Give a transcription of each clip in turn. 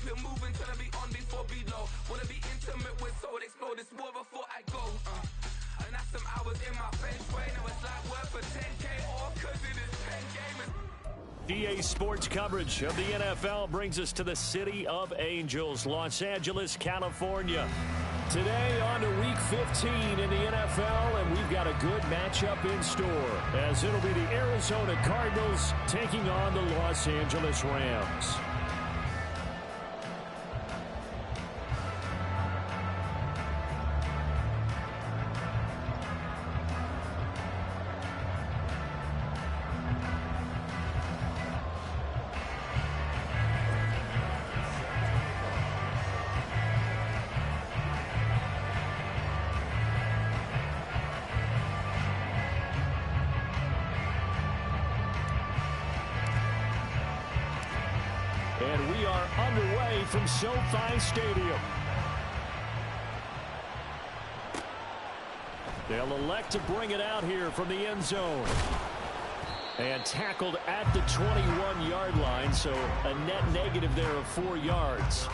it moving, tryna be on before below. Wanna be intimate with soul, explore this war before I go. And that's some hours in my bench way. Now it's like work for 10K, all cause it is 10 gamers. EA Sports coverage of the NFL brings us to the City of Angels, Los Angeles, California. Today on to Week 15 in the NFL, and we've got a good matchup in store, as it'll be the Arizona Cardinals taking on the Los Angeles Rams. And we are underway from SoFi Stadium. They'll elect to bring it out here from the end zone. And tackled at the 21-yard line, so a net negative there of 4 yards.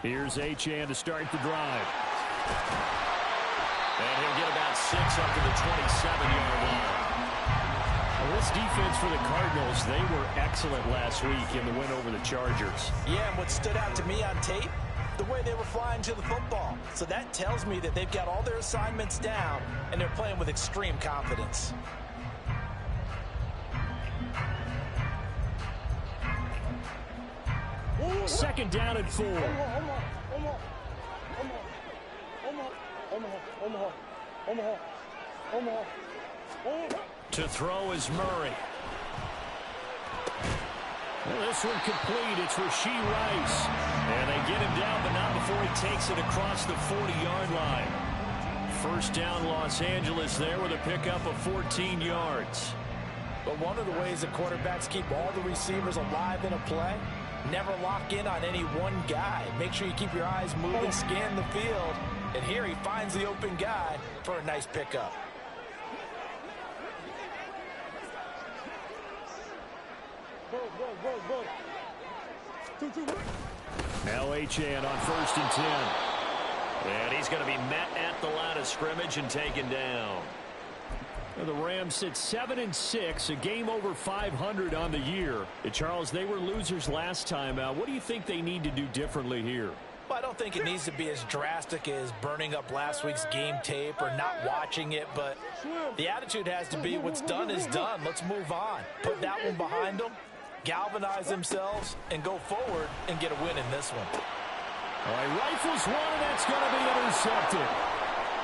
Here's Achane to start the drive. And he'll get about 6 up to the 27-yard line. Well, this defense for the Cardinals, they were excellent last week in the win over the Chargers. Yeah, and what stood out to me on tape, the way they were flying to the football. So that tells me that they've got all their assignments down, and they're playing with extreme confidence. Second down and 4. To throw is Murray. Well, this one complete. It's Rashee Rice. And they get him down, but not before he takes it across the 40-yard line. First down, Los Angeles there with a pickup of 14 yards. But one of the ways that quarterbacks keep all the receivers alive in a play, never lock in on any one guy. Make sure you keep your eyes moving, scan the field. And here he finds the open guy for a nice pickup. Now Achane on 1st and 10. And he's going to be met at the line of scrimmage and taken down. The Rams sit 7-6, a game over 500 on the year. Charles, they were losers last time out. What do you think they need to do differently here? Well, I don't think it needs to be as drastic as burning up last week's game tape or not watching it, but the attitude has to be what's done is done. Let's move on. Put that one behind them, galvanize themselves, and go forward and get a win in this one. All right, rifles one, and that's going to be intercepted.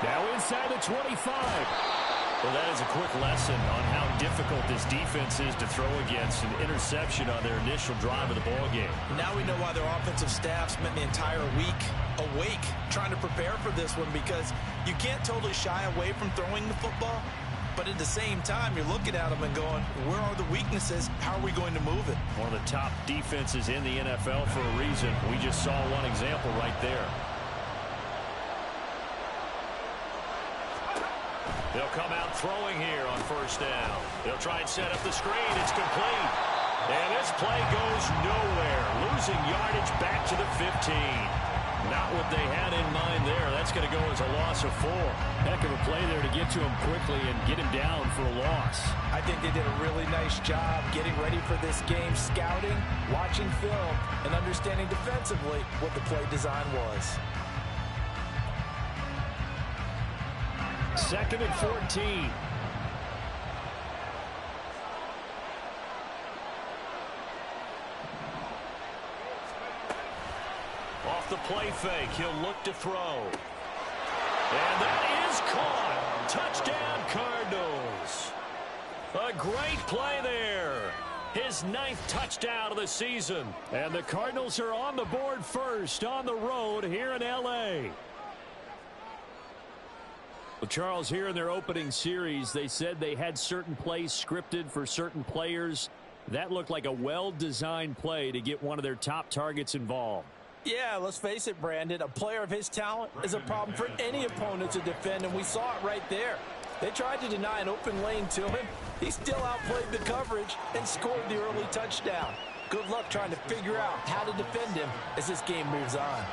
Now inside the 25. Well, that is a quick lesson on how difficult this defense is to throw against. An interception on their initial drive of the ballgame. Now we know why their offensive staff spent the entire week awake trying to prepare for this one, because you can't totally shy away from throwing the football, but at the same time, you're looking at them and going, where are the weaknesses? How are we going to move it? One of the top defenses in the NFL for a reason. We just saw one example right there. They'll come out throwing here on 1st down. They'll try and set up the screen. It's complete. And this play goes nowhere. Losing yardage back to the 15. Not what they had in mind there. That's going to go as a loss of 4. Heck of a play there to get to him quickly and get him down for a loss. I think they did a really nice job getting ready for this game, scouting, watching film, and understanding defensively what the play design was. 2nd and 14. Off the play fake, he'll look to throw. And that is caught. Touchdown, Cardinals. A great play there. His 9th touchdown of the season. And the Cardinals are on the board first on the road here in L.A. Well, Charles, here in their opening series, they said they had certain plays scripted for certain players. That looked like a well-designed play to get one of their top targets involved. Yeah, let's face it, Brandon. A player of his talent is a problem for any opponent to defend, and we saw it right there. They tried to deny an open lane to him. He still outplayed the coverage and scored the early touchdown. Good luck trying to figure out how to defend him as this game moves on.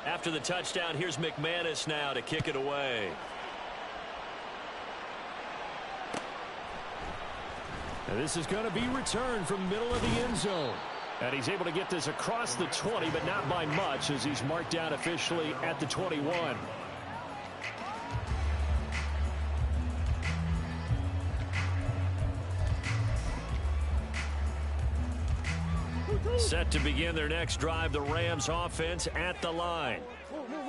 After the touchdown, here's McManus now to kick it away. And this is going to be returned from the middle of the end zone. And he's able to get this across the 20, but not by much, as he's marked down officially at the 21. Set to begin their next drive, the Rams offense at the line.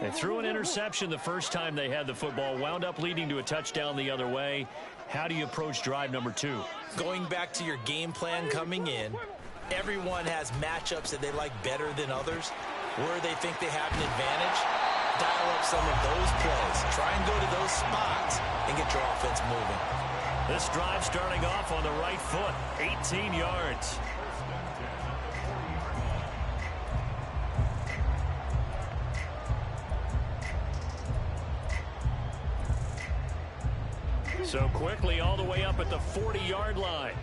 They threw an interception the first time they had the football, wound up leading to a touchdown the other way. How do you approach drive number 2? Going back to your game plan coming in, everyone has matchups that they like better than others. Where they think they have an advantage, dial up some of those plays. Try and go to those spots and get your offense moving. This drive starting off on the right foot, 18 yards. So quickly all the way up at the 40-yard line.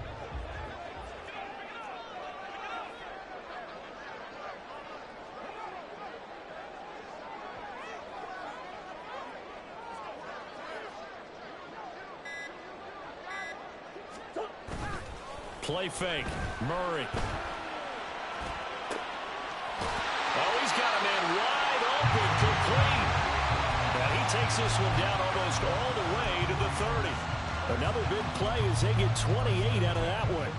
Play fake. Murray. Oh, he's got a man wide open, complete. And he takes this one down almost all the way to the 30. Another big play as they get 28 out of that one.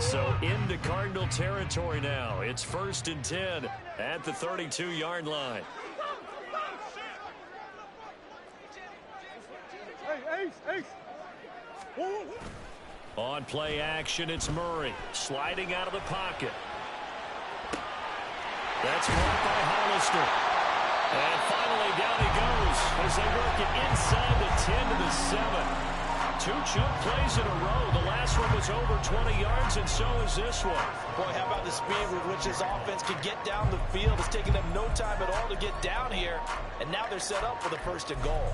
So into Cardinal territory now. It's 1st and 10 at the 32-yard line. On play action, it's Murray sliding out of the pocket. That's marked by Hollister. And finally down he goes as they work it inside the 10 to the 7. 2 choke plays in a row. The last one was over 20 yards, and so is this one. Boy, how about the speed with which this offense can get down the field? It's taking them no time at all to get down here, and now they're set up for the 1st and goal.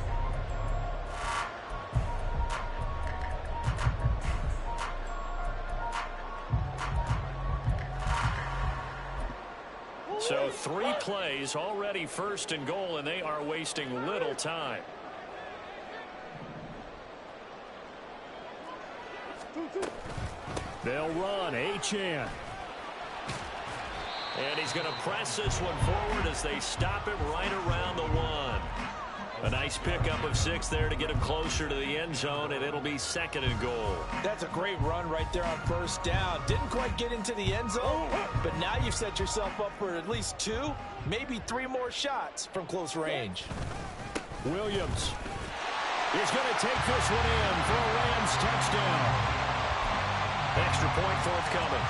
So 3 plays already 1st and goal, and they are wasting little time. They'll run. Achane. And he's going to press this one forward as they stop him right around the 1. A nice pickup of 6 there to get him closer to the end zone, and it'll be 2nd and goal. That's a great run right there on 1st down. Didn't quite get into the end zone, but now you've set yourself up for at least 2, maybe 3 more shots from close range. Williams is going to take this one in for a Rams touchdown. Extra point forthcoming.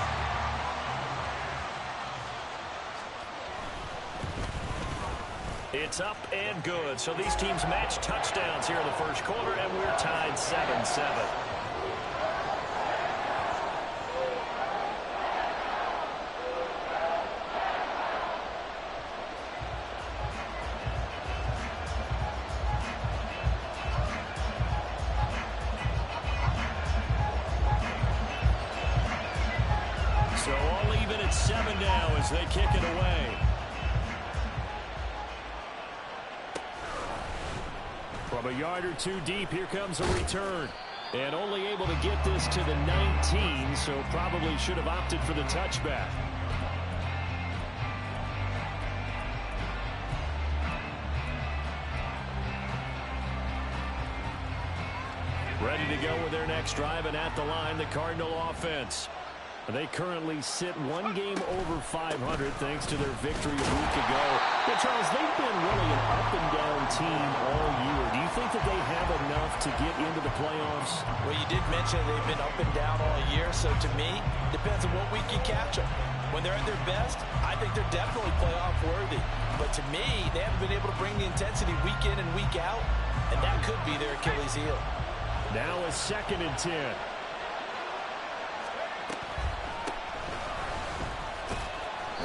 It's up and good. So these teams match touchdowns here in the 1st quarter, and we're tied 7-7. So all even at 7 now as they kick it away. From a yard or 2 deep, here comes a return. And only able to get this to the 19, so probably should have opted for the touchback. Ready to go with their next drive, and at the line, the Cardinal offense. They currently sit one game over 500 thanks to their victory a week ago. But Charles, they've been really an up-and-down team all year. Do you think that they have enough to get into the playoffs? Well, you did mention they've been up and down all year, so to me, depends on what week you catch them. When they're at their best, I think they're definitely playoff worthy. But to me, they haven't been able to bring the intensity week in and week out, and that could be their Achilles heel. Now a 2nd and 10.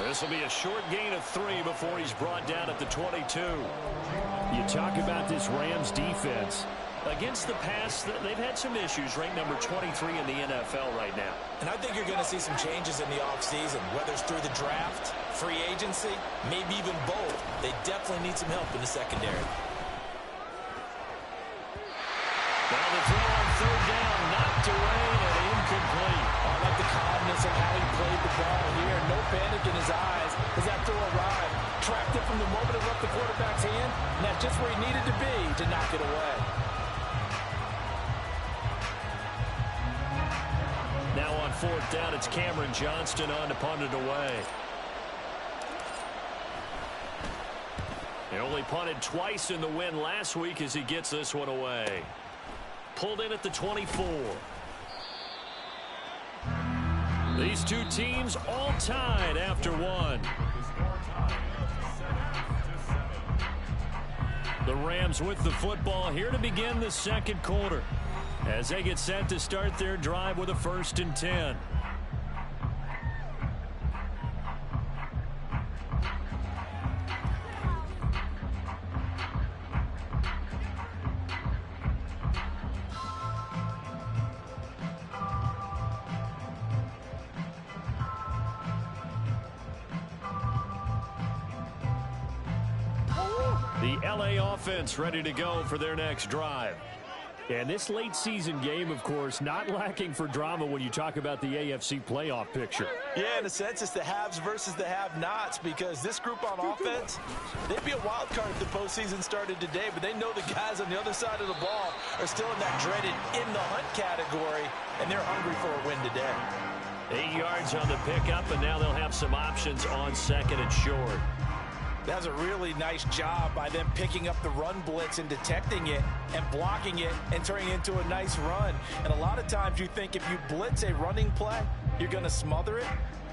This will be a short gain of 3 before he's brought down at the 22. You talk about this Rams defense. Against the pass, they've had some issues, ranked number 23 in the NFL right now. And I think you're going to see some changes in the offseason, whether it's through the draft, free agency, maybe even both. They definitely need some help in the secondary. Now the throw on 3rd down, knocked away and incomplete. I like the calmness of how he played the ball here. No panic in his eyes as that throw arrived. Tracked it from the moment it left the quarterback's hand, and that's just where he needed to be to knock it away. Now on 4th down, it's Cameron Johnston on to punt it away. He only punted twice in the win last week as he gets this one away. Pulled in at the 24. These two teams all tied after one. The Rams with the football here to begin the 2nd quarter as they get set to start their drive with a 1st and 10. The LA offense ready to go for their next drive. And this late season game, of course, not lacking for drama when you talk about the AFC playoff picture. Yeah, in a sense, it's the haves versus the have-nots, because this group on offense, they'd be a wild card if the postseason started today, but they know the guys on the other side of the ball are still in that dreaded in-the-hunt category, and they're hungry for a win today. 8 yards on the pickup, and now they'll have some options on 2nd and short. That was a really nice job by them picking up the run blitz and detecting it and blocking it and turning it into a nice run. And a lot of times you think if you blitz a running play, you're going to smother it.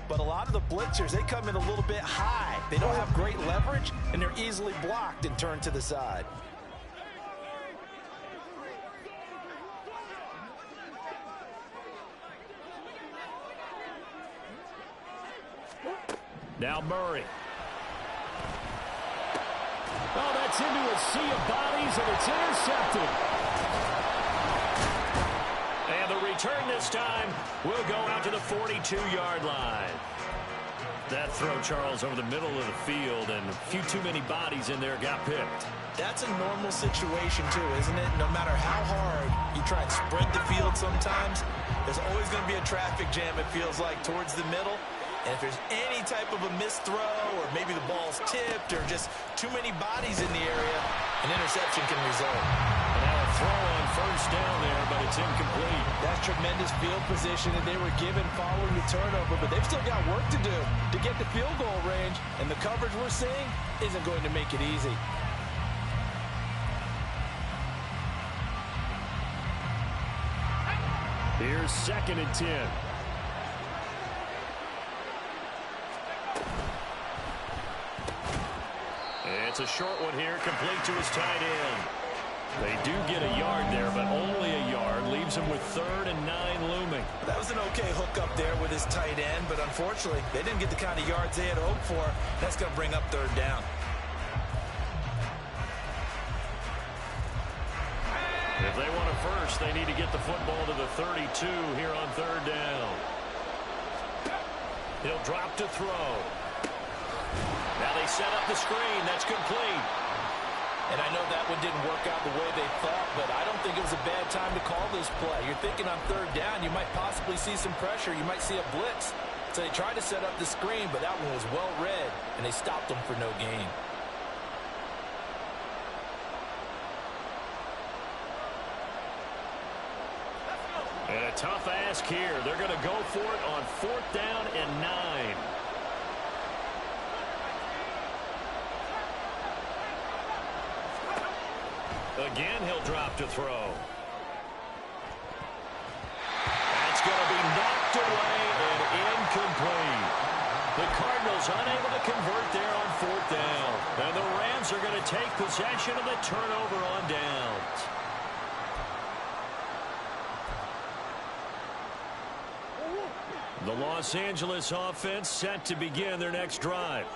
But a lot of the blitzers, they come in a little bit high. They don't have great leverage, and they're easily blocked and turned to the side. Now Murray. Oh, that's into a sea of bodies, and it's intercepted. And the return this time will go out to the 42-yard line. That throw, Charles, over the middle of the field, and a few too many bodies in there got picked. That's a normal situation, too, isn't it? No matter how hard you try and spread the field sometimes, there's always going to be a traffic jam, it feels like, towards the middle. And if there's any type of a missed throw, or maybe the ball's tipped, or just too many bodies in the area, an interception can result. And now a throw on 1st down there, but it's incomplete. That's tremendous field position that they were given following the turnover, but they've still got work to do to get the field goal range, and the coverage we're seeing isn't going to make it easy. Here's 2nd and 10. It's a short one here, complete to his tight end. They do get a yard there, but only a yard. Leaves him with 3rd and 9 looming. That was an okay hook up there with his tight end, but unfortunately, they didn't get the kind of yards they had hoped for. That's going to bring up 3rd down. If they want a first, they need to get the football to the 32 here on 3rd down. He'll drop to throw. Now they set up the screen. That's complete. And I know that one didn't work out the way they thought, but I don't think it was a bad time to call this play. You're thinking on 3rd down, you might possibly see some pressure. You might see a blitz. So they tried to set up the screen, but that one was well read, and they stopped them for no gain. Tough ask here. They're going to go for it on 4th down and 9. Again, he'll drop to throw. That's going to be knocked away and incomplete. The Cardinals unable to convert there on 4th down. And the Rams are going to take possession of the turnover on downs. The Los Angeles offense set to begin their next drive.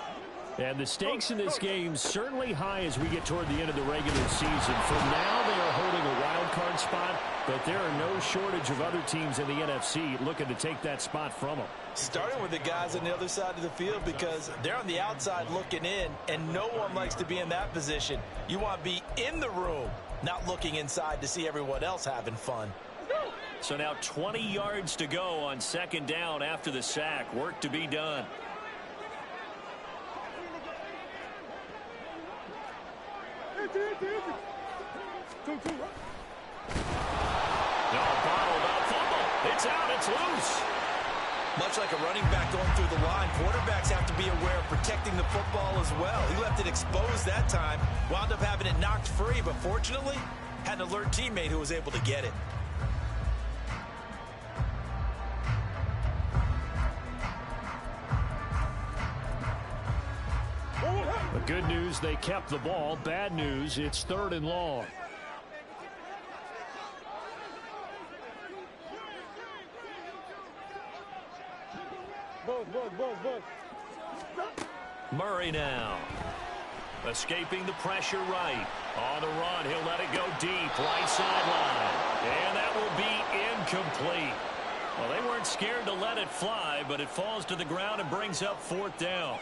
And the stakes in this game certainly high as we get toward the end of the regular season. For now, they are holding a wild card spot, but there are no shortage of other teams in the NFC looking to take that spot from them. Starting with the guys on the other side of the field because they're on the outside looking in, and no one likes to be in that position. You want to be in the room, not looking inside to see everyone else having fun. So now 20 yards to go on 2nd down after the sack. Work to be done. No, bottled up fumble. It's out. It's loose. Much like a running back going through the line, quarterbacks have to be aware of protecting the football as well. He left it exposed that time, wound up having it knocked free, but fortunately, had an alert teammate who was able to get it. The good news, they kept the ball. Bad news, it's 3rd and long. Murray now. Escaping the pressure right. On the run, he'll let it go deep. Right sideline. And that will be incomplete. Well, they weren't scared to let it fly, but it falls to the ground and brings up 4th down.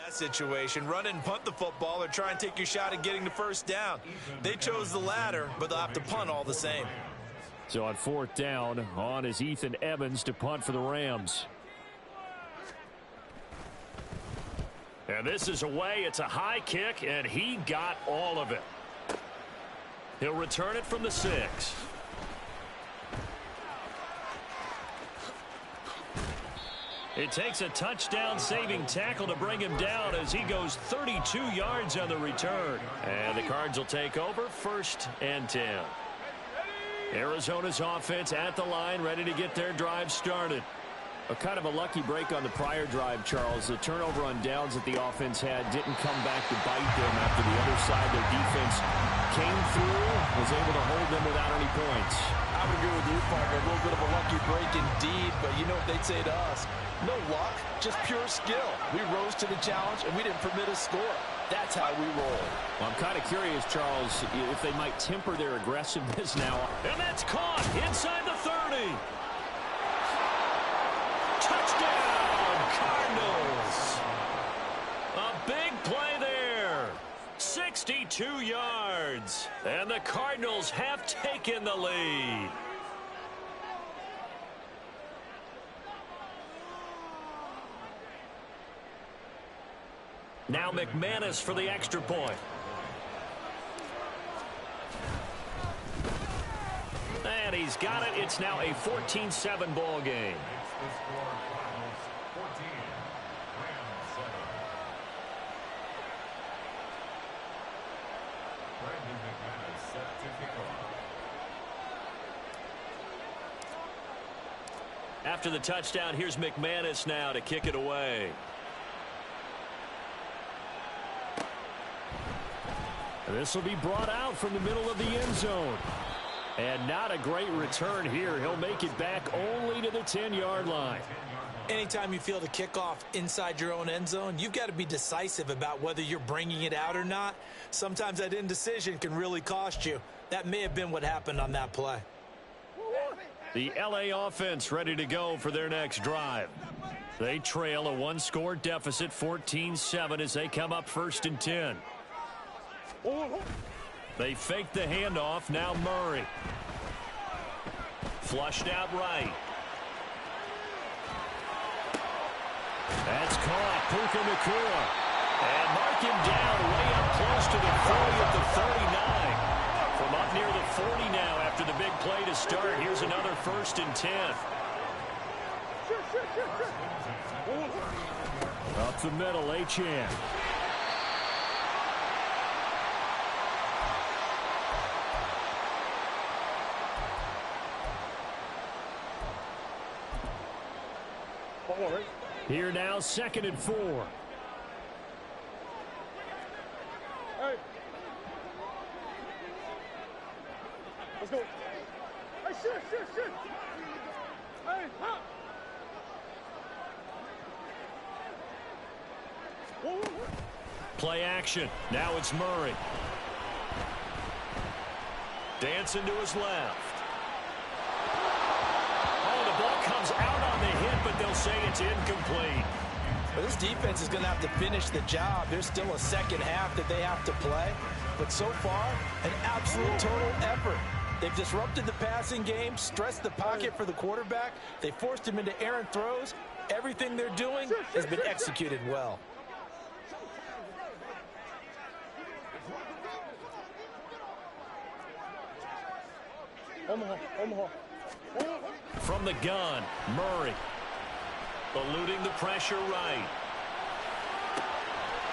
Situation, run and punt the football or try and take your shot at getting the 1st down. They chose the latter, but they'll have to punt all the same. So on 4th down, on is Ethan Evans to punt for the Rams. And this is away. It's a high kick, and he got all of it. He'll return it from the 6. It takes a touchdown-saving tackle to bring him down as he goes 32 yards on the return. And the Cards will take over 1st and 10. Arizona's offense at the line, ready to get their drive started. A kind of a lucky break on the prior drive, Charles. The turnover on downs that the offense had didn't come back to bite them after the other side. Their defense came through, was able to hold them without any points. I would agree with you, Parker. A little bit of a lucky break indeed, but you know what they'd say to us. No luck, just pure skill. We rose to the challenge, and we didn't permit a score. That's how we roll. Well, I'm kind of curious, Charles, if they might temper their aggressiveness now. And that's caught inside the 30. Touchdown, Cardinals. A big play there. 62 yards. And the Cardinals have taken the lead. Now McManus for the extra point. And he's got it. It's now a 14-7 ball game. After the touchdown, here's McManus now to kick it away. This will be brought out from the middle of the end zone. And not a great return here. He'll make it back only to the 10-yard line. Anytime you feel the kickoff inside your own end zone, you've got to be decisive about whether you're bringing it out or not. Sometimes that indecision can really cost you. That may have been what happened on that play. The LA offense ready to go for their next drive. They trail a one-score deficit, 14-7, as they come up 1st and 10. They fake the handoff. Now Murray. Flushed out right. That's caught. Puka Nacua. And mark him down way up close to the 40 at the 39. From up near the 40 now after the big play to start. Here's another 1st and 10. Up the middle, Achane. Here now, 2nd and 4. Hey. Let's go. Hey, shit. Hey, hop. Play action. Now it's Murray. Dancing to his left. Oh, the ball comes out on the hit, but they'll say it's incomplete. Well, this defense is going to have to finish the job. There's still a second half that they have to play. But so far, an absolute total effort. They've disrupted the passing game, stressed the pocket for the quarterback. They forced him into errant throws. Everything they're doing has been executed well. Omaha. From the gun, Murray. Eluding the pressure right.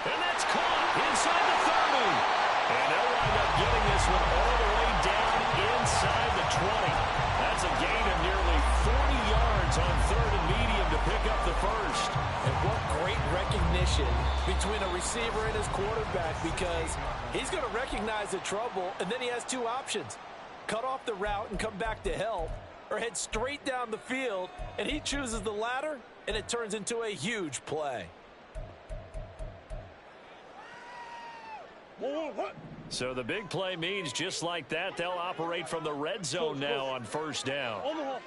And that's caught inside the 30. And they'll wind up getting this one all the way down inside the 20. That's a gain of nearly 40 yards on 3rd and medium to pick up the first. And what great recognition between a receiver and his quarterback, because he's going to recognize the trouble, and then he has two options. Cut off the route and come back to help, or head straight down the field, and he chooses the latter, and it turns into a huge play. So the big play means just like that, they'll operate from the red zone now on 1st down. Omaha.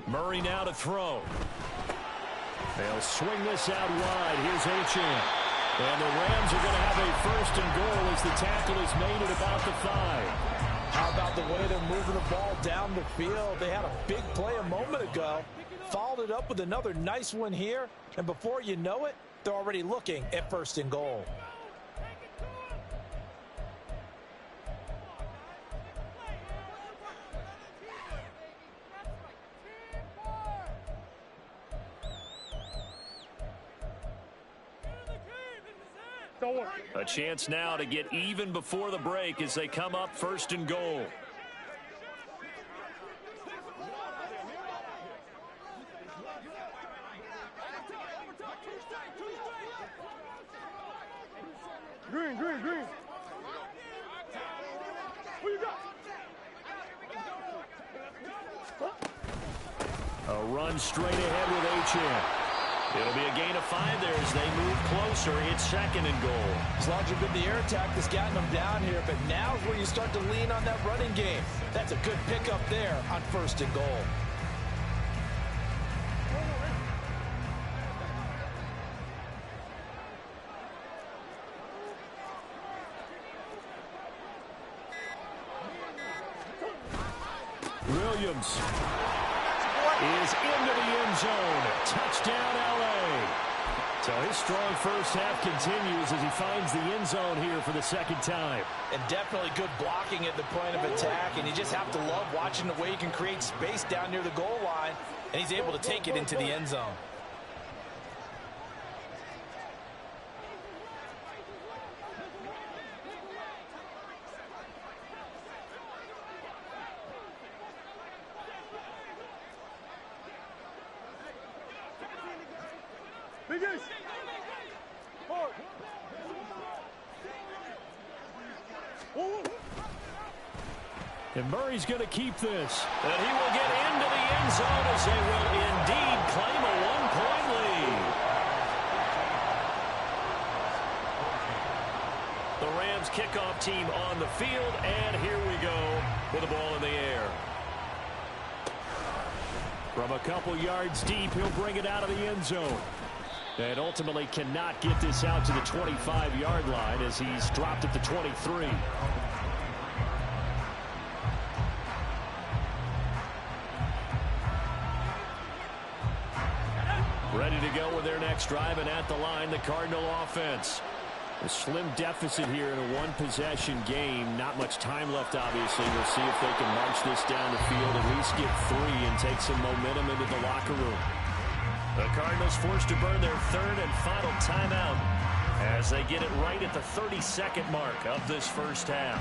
Murray now to throw. They'll swing this out wide. Here's Achane. And the Rams are going to have a 1st and goal as the tackle is made at about the 5. How about the way they're moving the ball down the field? They had a big play a moment ago, followed it up with another nice one here, and before you know it, they're already looking at 1st and goal. A chance now to get even before the break as they come up 1st and goal. Green. Who you got? A run straight ahead with Achane. It'll be a gain of 5 there as they move closer. It's 2nd and goal. As long as you've been the air attack that's gotten them down here, but now's where you start to lean on that running game. That's a good pickup there on 1st and goal. Williams is into the end zone. Touchdown, L.A. So his strong first half continues as he finds the end zone here for the 2nd time. And definitely good blocking at the point of attack, and you just have to love watching the way he can create space down near the goal line, and he's able to take it into the end zone. And Murray's going to keep this. And he will get into the end zone as they will indeed claim a 1-point lead. The Rams kickoff team on the field, and here we go with the ball in the air. From a couple yards deep, he'll bring it out of the end zone. And ultimately cannot get this out to the 25-yard line as he's dropped at the 23. Ready to go with their next drive, and at the line, the Cardinal offense. A slim deficit here in a one-possession game. Not much time left, obviously. We'll see if they can march this down the field, at least get 3 and take some momentum into the locker room. The Cardinals forced to burn their third and final timeout as they get it right at the 32nd mark of this first half.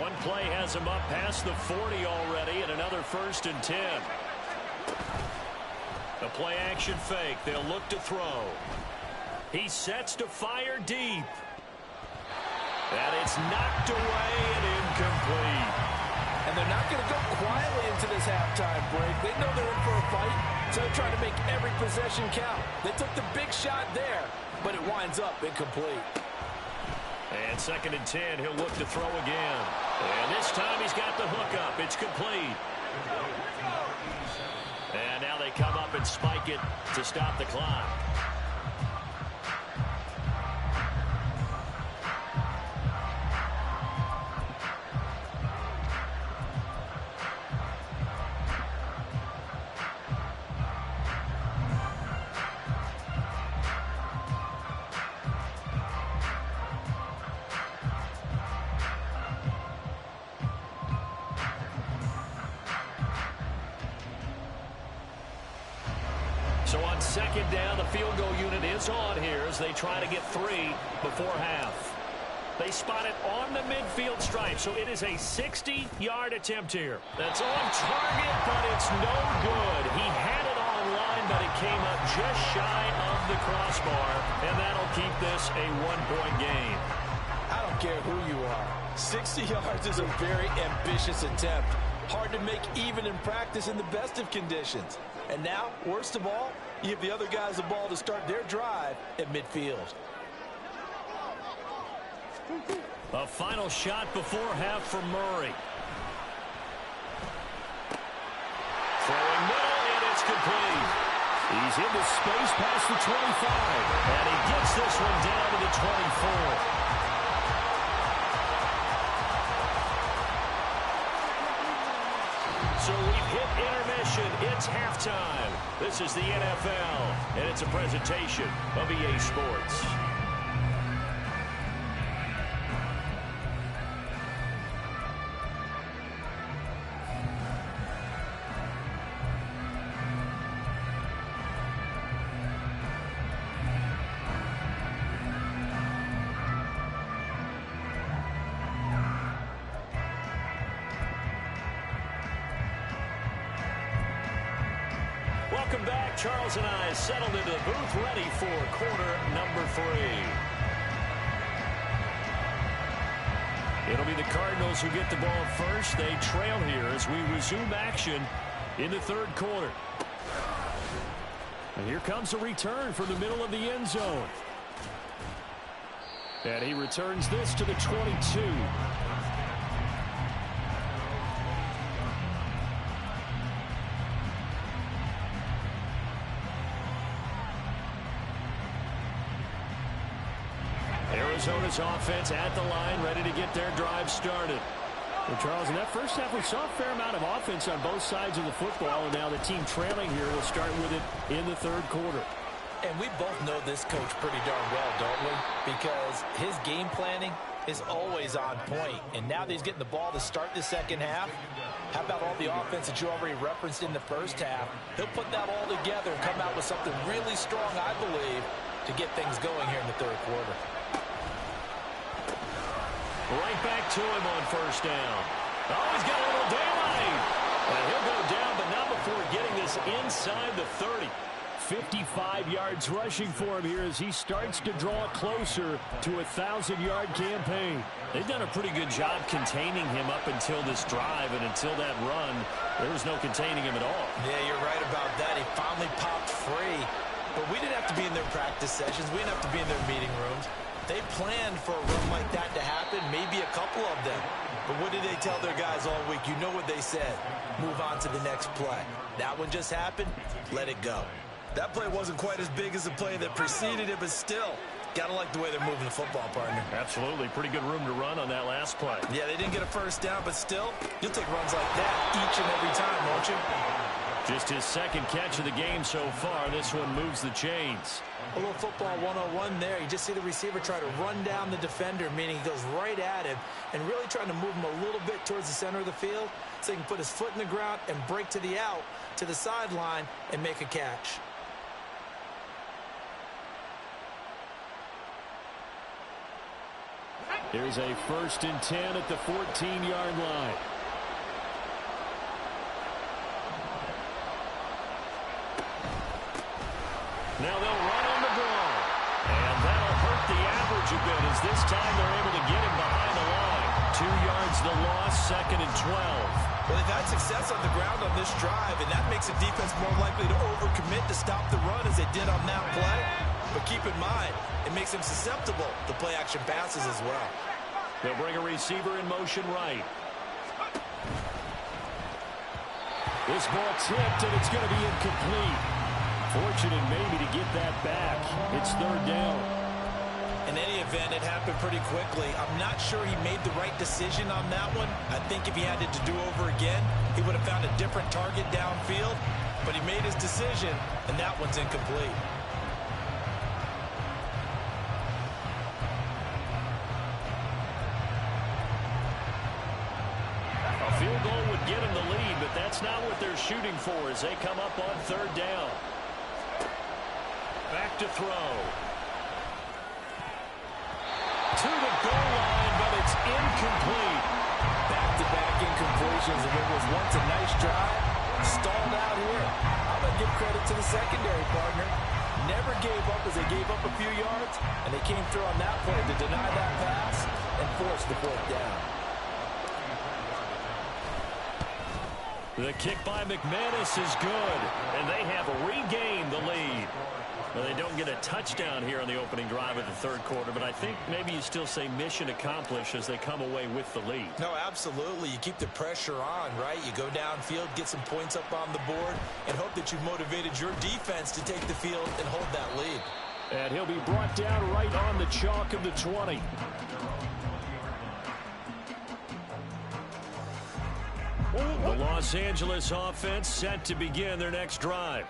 One play has him up past the 40 already, and another 1st and 10. The play-action fake. They'll look to throw. He sets to fire deep. And it's knocked away and incomplete. And they're not going to go quietly into this halftime break. They know they're in for a fight, so they're trying to make every possession count. They took the big shot there, but it winds up incomplete. And 2nd and 10, he'll look to throw again. And this time he's got the hook up. It's complete. And now they come up and spike it to stop the clock. So on 2nd down, the field goal unit is on here as they try to get 3 before half. They spot it on the midfield stripe, so it is a 60-yard attempt here. That's on target, but it's no good. He had it on line, but it came up just shy of the crossbar, and that'll keep this a one-point game. I don't care who you are. 60 yards is a very ambitious attempt. Hard to make even in practice in the best of conditions. And now, worst of all, you give the other guys the ball to start their drive at midfield. A final shot before half for Murray. Throwing middle, and it's complete. He's into space past the 25, and he gets this one down to the 24. So we've hit intermission. It's halftime. This is the NFL, and it's a presentation of EA Sports. Welcome back. Charles and I settled into the booth ready for quarter number 3. It'll be the Cardinals who get the ball first. They trail here as we resume action in the 3rd quarter. And here comes a return from the middle of the end zone. And he returns this to the 22. Arizona's offense at the line, ready to get their drive started. Well, Charles, in that first half, we saw a fair amount of offense on both sides of the football, and now the team trailing here will start with it in the 3rd quarter. And we both know this coach pretty darn well, don't we? Because his game planning is always on point. And now that he's getting the ball to start the 2nd half, how about all the offense that you already referenced in the first half? He'll put that all together and come out with something really strong, I believe, to get things going here in the 3rd quarter. Right back to him on 1st down. Oh, he's got a little daylight. And he'll go down, but not before getting this inside the 30. 55 yards rushing for him here as he starts to draw closer to a 1,000-yard campaign. They've done a pretty good job containing him up until this drive, and until that run, there was no containing him at all. Yeah, you're right about that. He finally popped free. But we didn't have to be in their practice sessions. We didn't have to be in their meeting rooms. They planned for a run like that to happen, maybe a couple of them. But what did they tell their guys all week? You know what they said. Move on to the next play. That one just happened. Let it go. That play wasn't quite as big as the play that preceded it, but still, gotta like the way they're moving the football, partner. Absolutely. Pretty good room to run on that last play. Yeah, they didn't get a first down, but still, you'll take runs like that each and every time, won't you? Just his second catch of the game so far. This one moves the chains. A little football 101 there. You just see the receiver try to run down the defender, meaning he goes right at him and really trying to move him a little bit towards the center of the field so he can put his foot in the ground and break to the out, to the sideline, and make a catch. Here's a 1st and 10 at the 14-yard line. Now they'll run on the ball. And that'll hurt the average a bit as this time they're able to get him behind the line. 2 yards the loss, 2nd and 12. Well, they've had success on the ground on this drive, and that makes a defense more likely to overcommit to stop the run as they did on that play. But keep in mind, it makes them susceptible to play-action passes as well. They'll bring a receiver in motion right. This ball tipped, and it's going to be incomplete. Fortunate maybe to get that back. It's 3rd down. In any event, it happened pretty quickly. I'm not sure he made the right decision on that one. I think if he had it to do over again, he would have found a different target downfield. But he made his decision, and that one's incomplete. A field goal would get him the lead, but that's not what they're shooting for as they come up on 3rd down. Back to throw. To the goal line, but it's incomplete. Back-to-back incompletions, and it was once a nice drive. Stalled out here. I'm going to give credit to the secondary partner. Never gave up as they gave up a few yards, and they came through on that play to deny that pass and force the 4th down. The kick by McManus is good, and they have regained the lead. Well, they don't get a touchdown here on the opening drive of the 3rd quarter, but I think maybe you still say mission accomplished as they come away with the lead. No, absolutely. You keep the pressure on, right? You go downfield, get some points up on the board, and hope that you've motivated your defense to take the field and hold that lead. And he'll be brought down right on the chalk of the 20. The Los Angeles offense set to begin their next drive.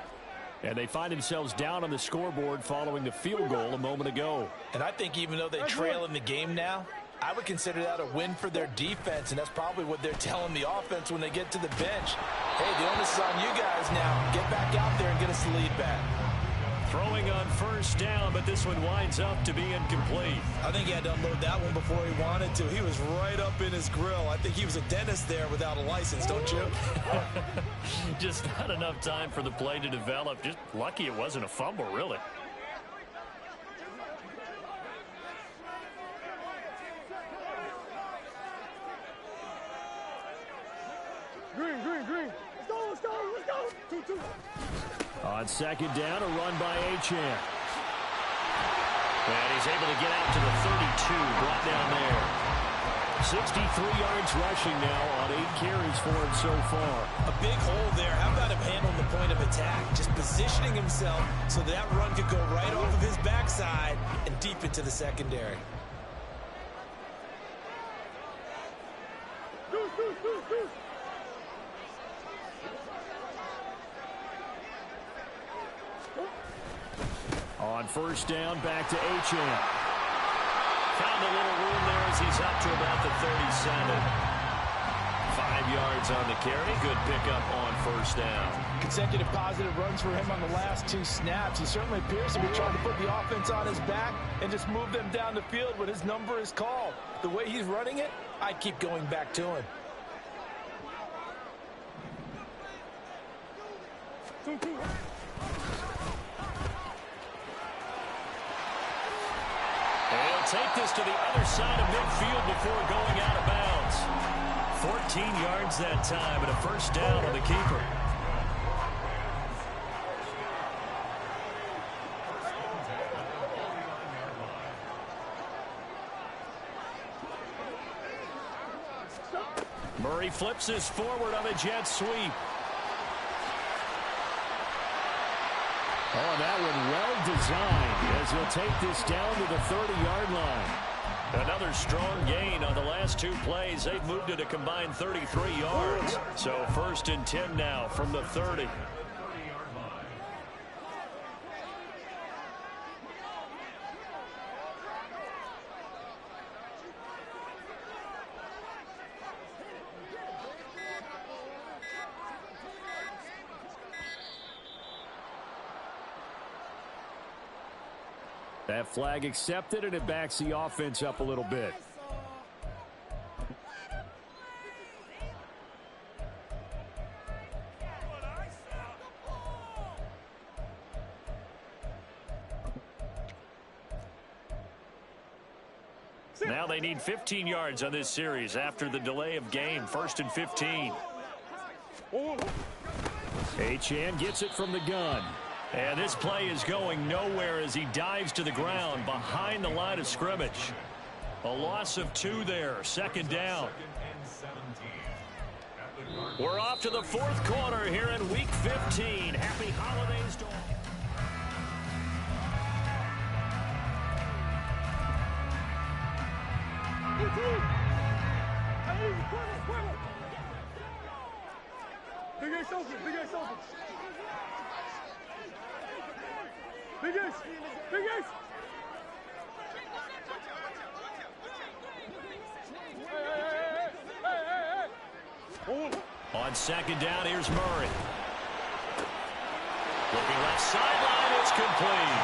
And they find themselves down on the scoreboard following the field goal a moment ago. And I think even though they trail in the game now, I would consider that a win for their defense, and that's probably what they're telling the offense when they get to the bench. Hey, the onus is on you guys now. Get back out there and get us the lead back. Throwing on 1st down, but this one winds up to be incomplete. I think he had to unload that one before he wanted to. He was right up in his grill. I think he was a dentist there without a license, don't you? Just not enough time for the play to develop. Just lucky it wasn't a fumble, really. Green, green, green. Let's go, let's go, let's go. 2-2. On 2nd down, a run by Achane. And he's able to get out to the 32, brought down there. 63 yards rushing now on 8 carries for him so far. A big hole there. How about him handling the point of attack? Just positioning himself so that run could go right off of his backside and deep into the secondary. On 1st down, back to Achane. Found a little room there as he's up to about the 37. 5 yards on the carry. Good pickup on 1st down. Consecutive positive runs for him on the last 2 snaps. He certainly appears to be trying to put the offense on his back and just move them down the field when his number is called. The way he's running it, I'd keep going back to him. 2-2. Take this to the other side of midfield before going out of bounds. 14 yards that time and a 1st down on the keeper. Murray flips this forward on a jet sweep. Oh, that one well designed as he'll take this down to the 30-yard line. Another strong gain on the last two plays. They've moved it a combined 33 yards. So 1st and 10 now from the 30. That flag accepted, and it backs the offense up a little bit. Now they need 15 yards on this series after the delay of game. 1st and 15. Achane gets it from the gun. And this play is going nowhere as he dives to the ground behind the line of scrimmage. A loss of 2 there. 2nd down. We're off to the 4th quarter here in Week 15. Happy holidays to all. Big Ace open, Big Ace open. Big Ace, Big Ace. On 2nd down, here's Murray. Looking left sideline, it's complete.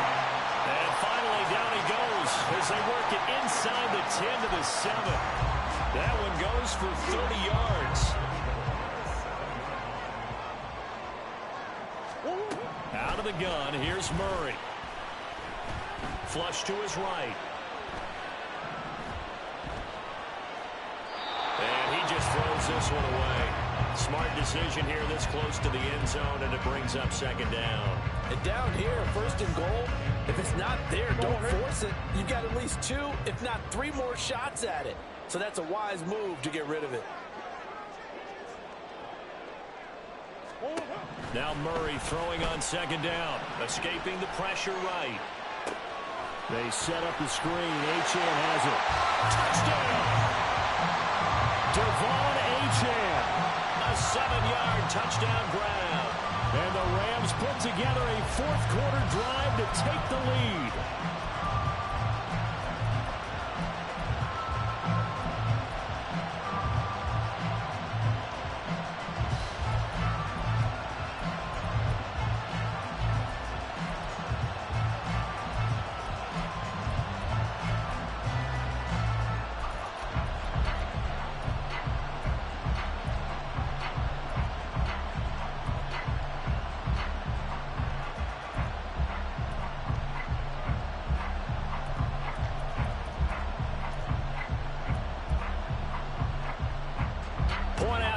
And finally down he goes as they work it inside the 10 to the 7. That one goes for 30 yards. Out of the gun, here's Murray. Flush to his right. And he just throws this one away. Smart decision here this close to the end zone, and it brings up 2nd down. And down here, 1st and goal, if it's not there, don't force it. You've got at least 2, if not 3 more shots at it. So that's a wise move to get rid of it. Now Murray throwing on 2nd down, escaping the pressure right. They set up the screen. Achane has it. Touchdown! Devon Achane. A 7-yard touchdown grab. And the Rams put together a 4th quarter drive to take the lead.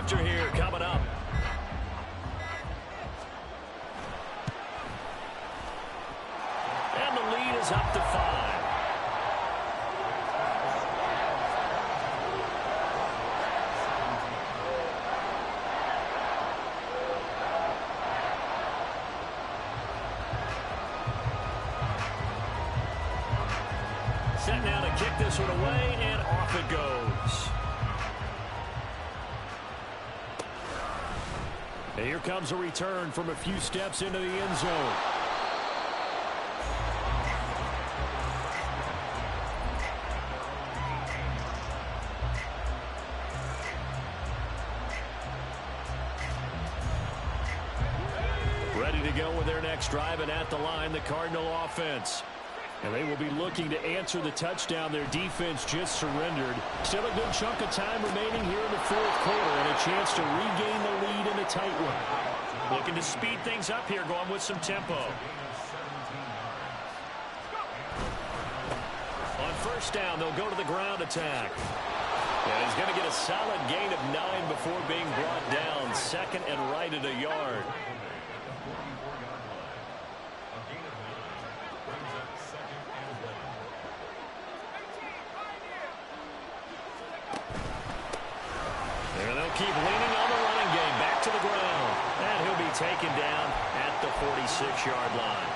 Here coming up. And the lead is up to 5. Set now to kick this one away, and off it goes. Here comes a return from a few steps into the end zone. Ready to go with their next drive, and at the line, the Cardinal offense. And they will be looking to answer the touchdown their defense just surrendered. Still a good chunk of time remaining here in the 4th quarter, and a chance to regain the lead in a tight one. Looking to speed things up here, going with some tempo. On 1st down, they'll go to the ground attack. And he's going to get a solid gain of 9 before being brought down. 2nd and right at a yard. keep leaning on the running game. Back to the ground. And he'll be taken down at the 46-yard line.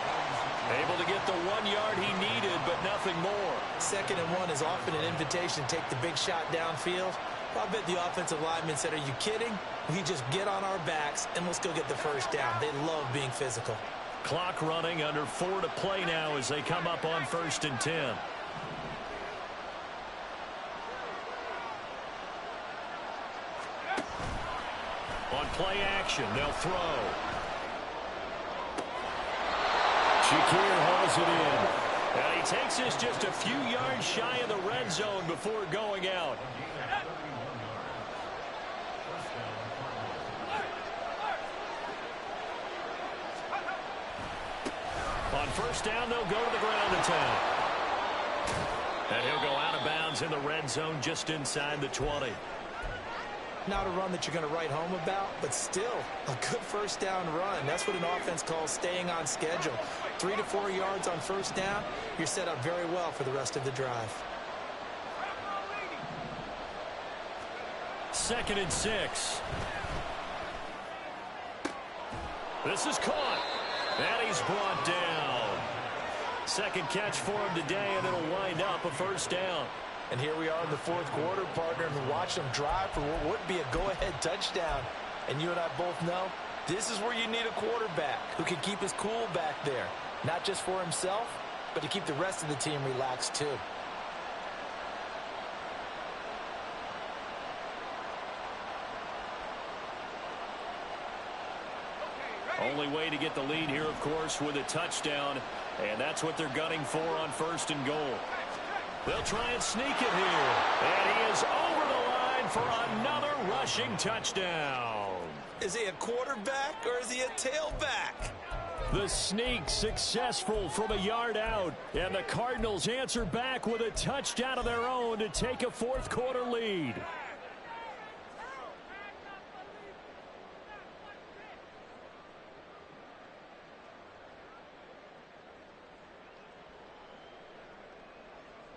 Able to get the 1 yard he needed, but nothing more. 2nd and 1 is often an invitation to take the big shot downfield. I bet the offensive lineman said, are you kidding? We just get on our backs and let's go get the first down. They love being physical. Clock running, under 4 to play now as they come up on 1st and 10. On play action, they'll throw. Shakir hauls it in. And he takes this just a few yards shy of the red zone before going out. On 1st down, they'll go to the ground attack. And he'll go out of bounds in the red zone just inside the 20. Not a run that you're going to write home about, but still a good 1st down run. That's what an offense calls staying on schedule. 3 to 4 yards on 1st down, you're set up very well for the rest of the drive. 2nd and 6. This is caught. And he's brought down. 2nd catch for him today, and it'll wind up a 1st down. And here we are in the 4th quarter, partner, and watch them drive for what would be a go-ahead touchdown. And you and I both know this is where you need a quarterback who can keep his cool back there. Not just for himself, but to keep the rest of the team relaxed too. Only way to get the lead here, of course, with a touchdown. And that's what they're gunning for on 1st and goal. They'll try and sneak it here. And he is over the line for another rushing touchdown. Is he a quarterback or is he a tailback? The sneak successful from a yard out. And the Cardinals answer back with a touchdown of their own to take a 4th quarter lead.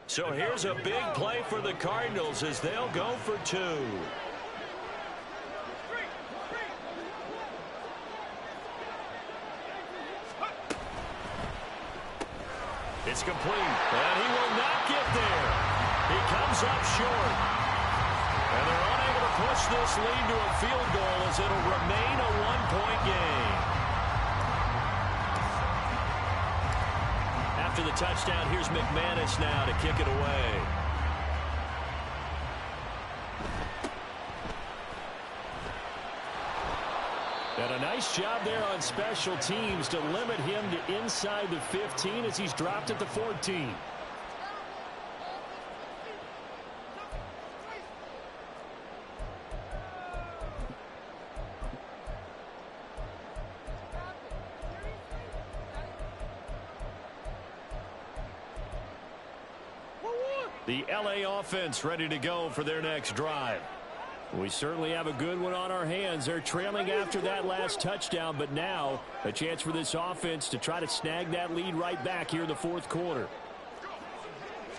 So here's a big play for the Cardinals as they'll go for 2. It's complete, and he will not get there. He comes up short. And they're unable to push this lead to a field goal as it'll remain a 1-point game. After the touchdown, here's McManus now to kick it away. And a nice job there on special teams to limit him to inside the 15 as he's dropped at the 14. The LA offense ready to go for their next drive. We certainly have a good one on our hands. They're trailing after that last touchdown, but now a chance for this offense to try to snag that lead right back here in the 4th quarter.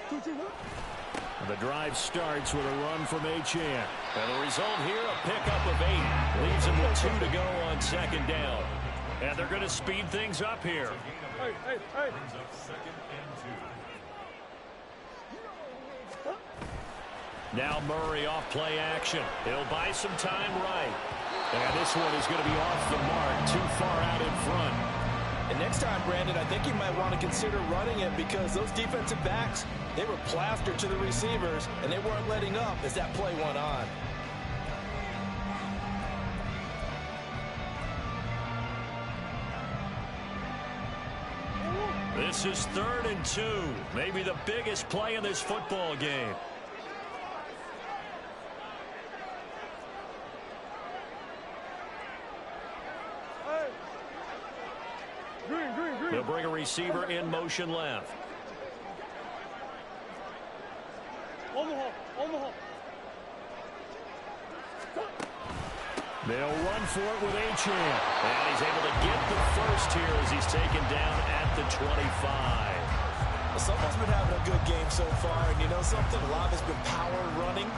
The drive starts with a run from Achane. And the result here, a pickup of 8. Leaves him with 2 to go on 2nd down. And they're going to speed things up here. Hey. Now Murray off play action. He'll buy some time right. And this one is going to be off the mark, too far out in front. And next time, Brandon, I think you might want to consider running it because those defensive backs, they were plastered to the receivers, and they weren't letting up as that play went on. This is 3rd and 2. Maybe the biggest play in this football game. They'll bring a receiver in motion left. Omaha. They'll run for it with Achane. And he's able to get the first here as he's taken down at the 25. Someone's been having a good game so far, and you know something? A lot of it's been power running.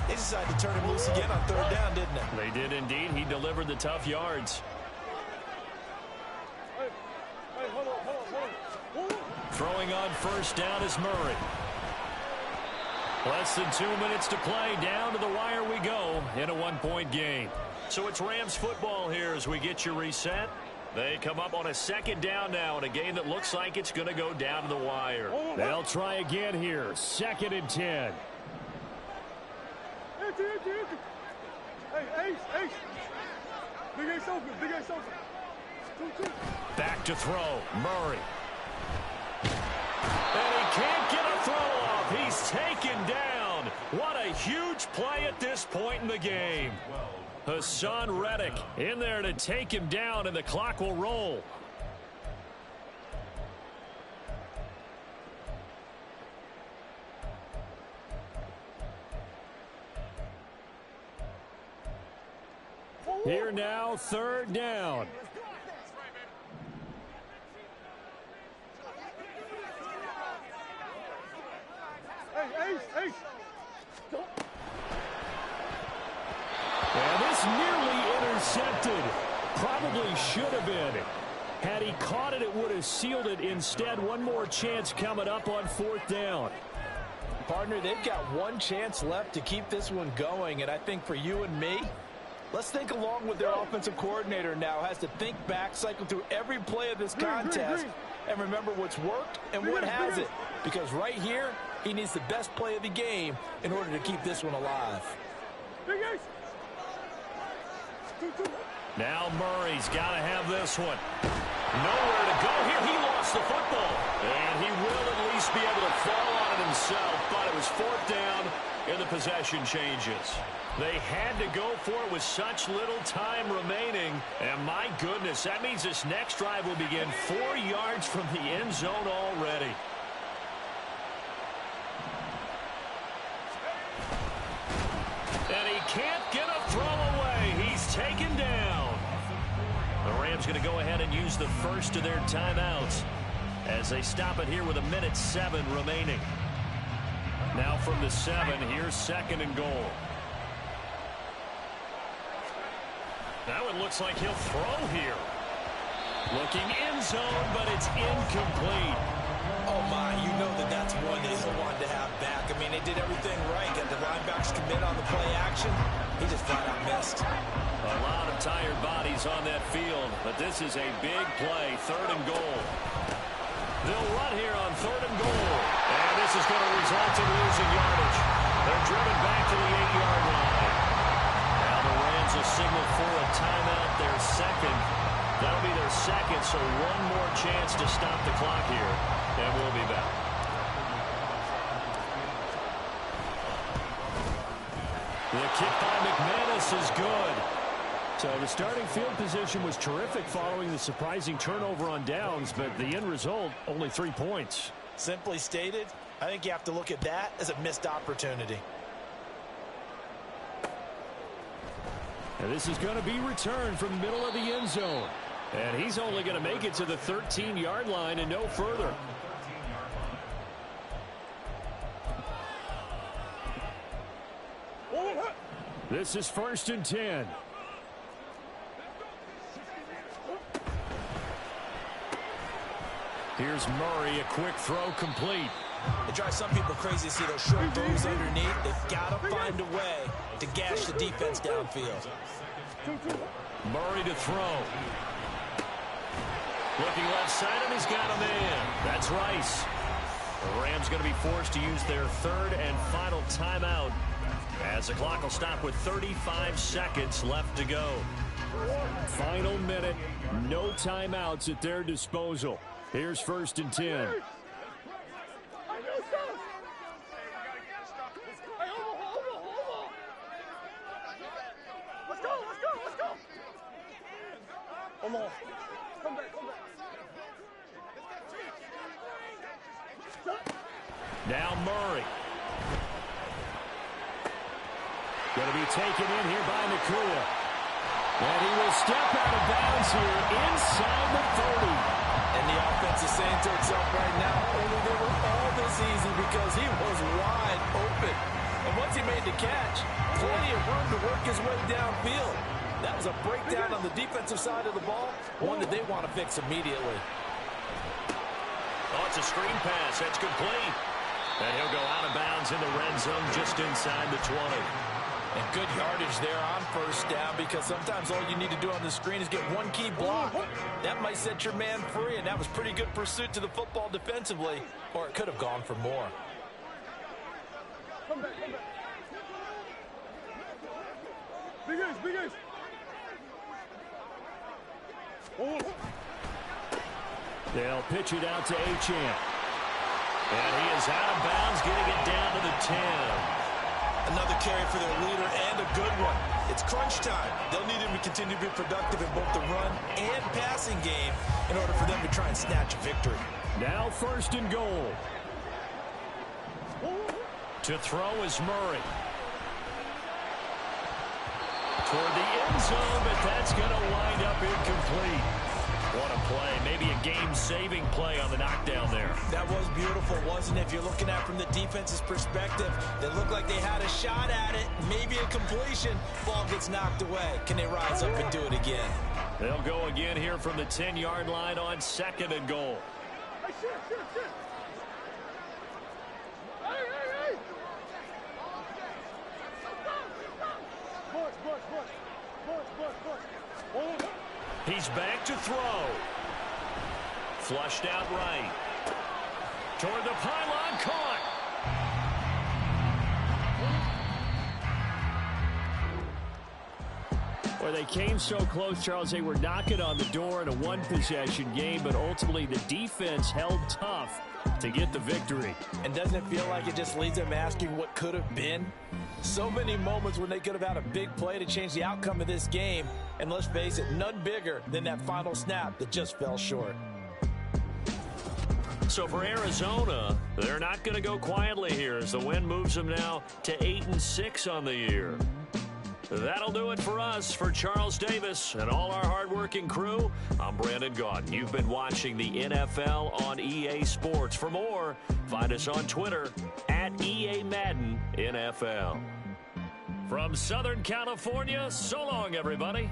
They just decided to turn him loose again on third down, didn't they? They did indeed. He delivered the tough yards. Hey, hold on. Throwing on first down is Murray. Less than 2 minutes to play. Down to the wire we go in a one-point game. So it's Rams football here as we get you reset. They come up on a second down now in a game that looks like it's going to go down to the wire. They'll try again here. 2nd and 10. Hey, Ace. Big Ace open. 2-2. Back to throw. Murray. And he can't get a throw off. He's taken down. What a huge play at this point in the game. Hassan Reddick in there to take him down, and the clock will roll. Here now, 3rd down. Hey, Ace. And this nearly intercepted. Probably should have been. Had he caught it, it would have sealed it. Instead, one more chance coming up on 4th down. Partner, they've got one chance left to keep this one going, and I think for you and me, let's think along with their offensive coordinator now. Has to think back, cycle through every play of this contest, and remember what's worked and what hasn't. Because right here, he needs the best play of the game in order to keep this one alive. Big Ace. 2-2. Now Murray's got to have this one. Nowhere to go here. He lost the football. And he will at least be able to fall on it himself. But it was 4th down, and the possession changes. They had to go for it with such little time remaining. And my goodness, that means this next drive will begin 4 yards from the end zone already. And he can't get a throw away. He's taken down. The Rams going to go ahead and use the first of their timeouts as they stop it here with 1:07 remaining. Now from the 7, here's 2nd and goal. Now it looks like he'll throw here. Looking end zone, but it's incomplete. Oh, my, you know that's one that he'll want to have back. I mean, they did everything right. Got the linebackers commit on the play action. He just flat out missed. A lot of tired bodies on that field, but this is a big play, 3rd and goal. They'll run here on 3rd and goal. And this is going to result in losing yardage. They're driven back to the 8-yard line. Now the Rams will signal for a timeout, their 2nd. That'll be their 2nd, so one more chance to stop the clock here. And we'll be back. The kick by McManus is good. So the starting field position was terrific following the surprising turnover on downs, but the end result, only 3 points. Simply stated, I think you have to look at that as a missed opportunity. And this is going to be returned from the middle of the end zone. And he's only going to make it to the 13-yard line and no further. This is 1st and 10. Here's Murray, a quick throw complete. It drives some people crazy to see those short throws underneath. They've got to find a way to gash the defense downfield. Murray to throw. Looking left side, and he's got a man. That's Rice. The Rams going to be forced to use their 3rd and final timeout as the clock will stop with 35 seconds left to go. Final minute, no timeouts at their disposal. Here's 1st and 10. Let's go. Come on. Come back. Now Murray. Going to be taken in here by Nakua. And he will step out of bounds here inside the 30. And the offense is saying to itself right now, only they were all this easy because he was wide open. And once he made the catch, room to work his way downfield. That was a breakdown on the defensive side of the ball, one that they want to fix immediately. Oh, it's a screen pass. That's complete. And he'll go out of bounds in the red zone just inside the 20. And good yardage there on first down, because sometimes all you need to do on the screen is get one key block. That might set your man free, and that was pretty good pursuit to the football defensively, or it could have gone for more. Come back, come back. Big ace, big ace. Oh. They'll pitch it out to Achane. And he is out of bounds, getting it down to the 10. Another carry for their leader, and a good one. It's crunch time. They'll need him to continue to be productive in both the run and passing game in order for them to try and snatch a victory. Now 1st and goal. To throw is Murray. Toward the end zone, but that's going to wind up incomplete. What a play. Maybe a game-saving play on the knockdown there. That was beautiful, wasn't it? If you're looking at it from the defense's perspective, they looked like they had a shot at it. Maybe a completion. Ball gets knocked away. Can they rise up and do it again? They'll go again here from the 10-yard line on 2nd and goal. Hey, shit. Hey. Bush. He's back to throw. Flushed out right. Toward the pylon, caught. Well, they came so close, Charles. They were knocking on the door in a one-possession game, but ultimately the defense held tough to get the victory. And doesn't it feel like it just leaves them asking what could have been? So many moments when they could have had a big play to change the outcome of this game. And let's face it, none bigger than that final snap that just fell short. So for Arizona, they're not going to go quietly here as the win moves them now to 8-6 on the year. That'll do it for us. For Charles Davis and all our hardworking crew, I'm Brandon Gaudin. You've been watching the NFL on EA Sports. For more, find us on Twitter at EA Madden NFL. From Southern California, so long, everybody.